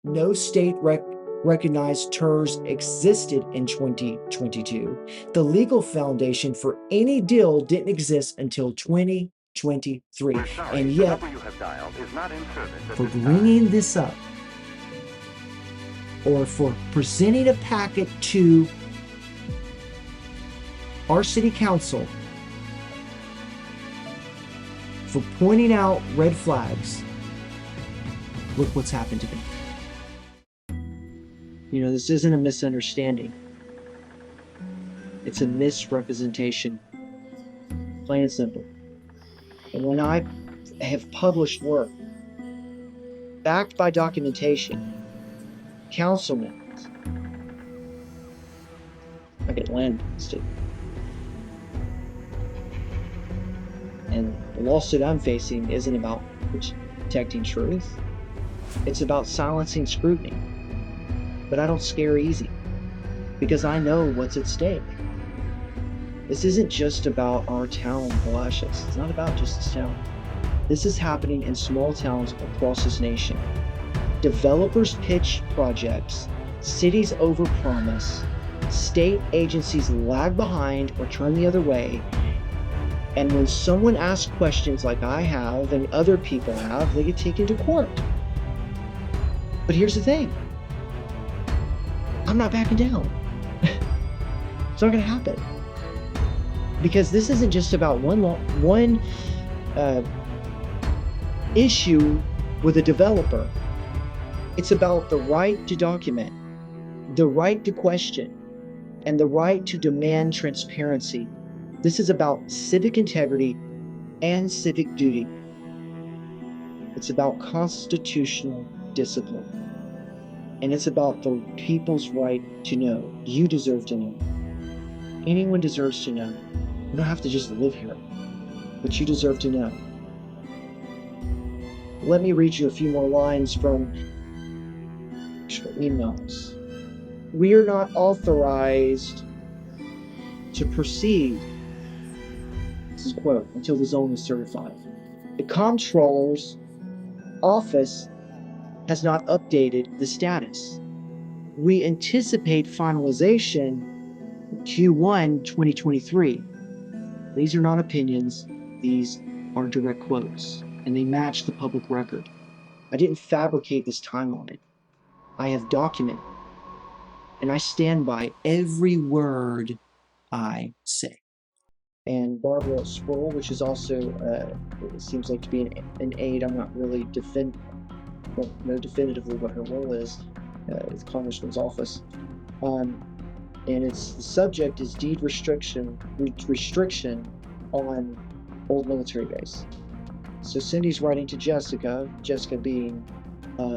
No state recognized Tirz existed in 2022. The legal foundation for any deal didn't exist until 2023. And yet, for bringing this up, or for presenting a packet to our city council, for pointing out red flags, look what's happened to me. You know, this isn't a misunderstanding. It's a misrepresentation, plain and simple. And when I have published work backed by documentation, councilmen, I get lambasted. And the lawsuit I'm facing isn't about protecting truth. It's about silencing scrutiny. But I don't scare easy, because I know what's at stake. This isn't just about our town, Palacios. It's not about just this town. This is happening in small towns across this nation. Developers pitch projects, cities overpromise, state agencies lag behind or turn the other way, and when someone asks questions like I have and other people have, they get taken to court. But here's the thing. I'm not backing down. It's not going to happen. Because this isn't just about one issue with a developer. It's about the right to document, the right to question, and the right to demand transparency. This is about civic integrity and civic duty. It's about constitutional discipline. And it's about the people's right to know. You deserve to know. Anyone deserves to know. You don't have to just live here, but you deserve to know. Let me read you a few more lines from emails. We are not authorized to proceed, this is a quote, until the zone is certified. The comptroller's office has not updated the status. We anticipate finalization Q1 2023. These are not opinions, these are direct quotes, and they match the public record. I didn't fabricate this timeline. I have documented, and I stand by every word I say. And Barbara Sproul, which is also, it seems like to be an aide, I'm not really know definitively what her role is, it's Congressman's office. And the subject is deed restriction on old military base. So Cindy's writing to Jessica being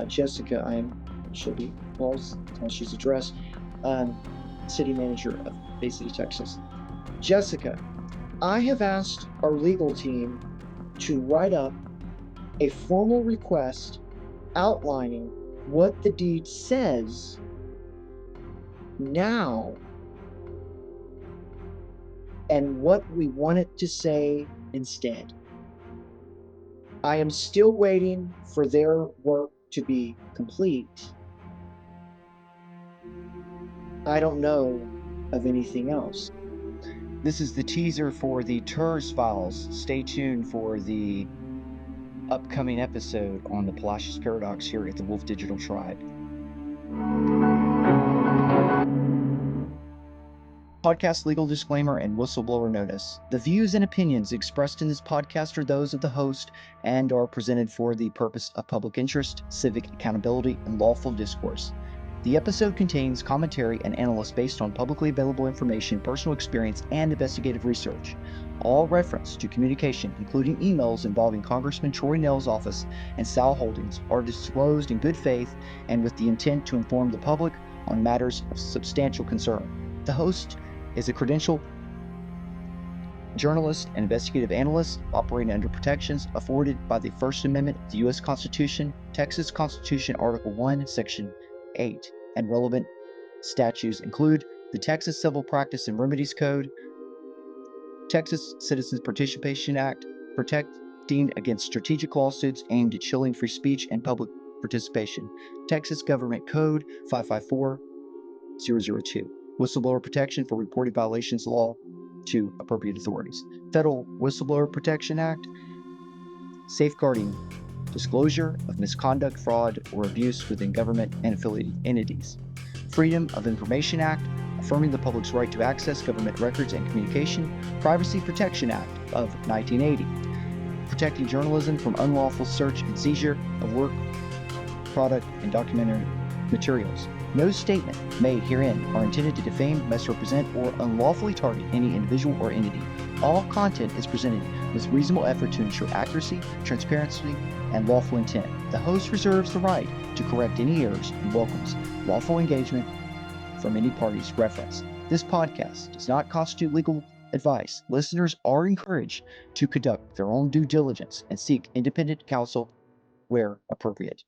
Jessica, she'll be Paul's, she's addressed, City Manager of Bay City, Texas. Jessica, I have asked our legal team to write up a formal request outlining what the deed says now and what we want it to say instead. I am still waiting for their work to be complete. I don't know of anything else. This is the teaser for the Tirz files. Stay tuned for the upcoming episode on the Palacios Paradox here at the Wolfe Digital Tribe. Podcast legal disclaimer and whistleblower notice. The views and opinions expressed in this podcast are those of the host and are presented for the purpose of public interest, civic accountability, and lawful discourse. The episode contains commentary and analysis based on publicly available information, personal experience, and investigative research. All reference to communication, including emails involving Congressman Troy Nehls' office and Sal Holdings, are disclosed in good faith and with the intent to inform the public on matters of substantial concern. The host is a credentialed journalist and investigative analyst operating under protections afforded by the First Amendment of the U.S. Constitution, Texas Constitution, Article 1, Section 8, and relevant statutes include the Texas Civil Practice and Remedies Code, Texas Citizens Participation Act, protecting against strategic lawsuits aimed at chilling free speech and public participation. Texas Government Code 554002. Whistleblower protection for reporting violations law to appropriate authorities. Federal Whistleblower Protection Act, safeguarding disclosure of misconduct, fraud, or abuse within government and affiliated entities. Freedom of Information Act, affirming the public's right to access government records and communication. Privacy Protection Act of 1980, protecting journalism from unlawful search and seizure of work, product, and documentary materials. No statement made herein are intended to defame, misrepresent, or unlawfully target any individual or entity. All content is presented with reasonable effort to ensure accuracy, transparency, and lawful intent. The host reserves the right to correct any errors and welcomes lawful engagement from any parties referenced. This podcast does not constitute legal advice. Listeners are encouraged to conduct their own due diligence and seek independent counsel where appropriate.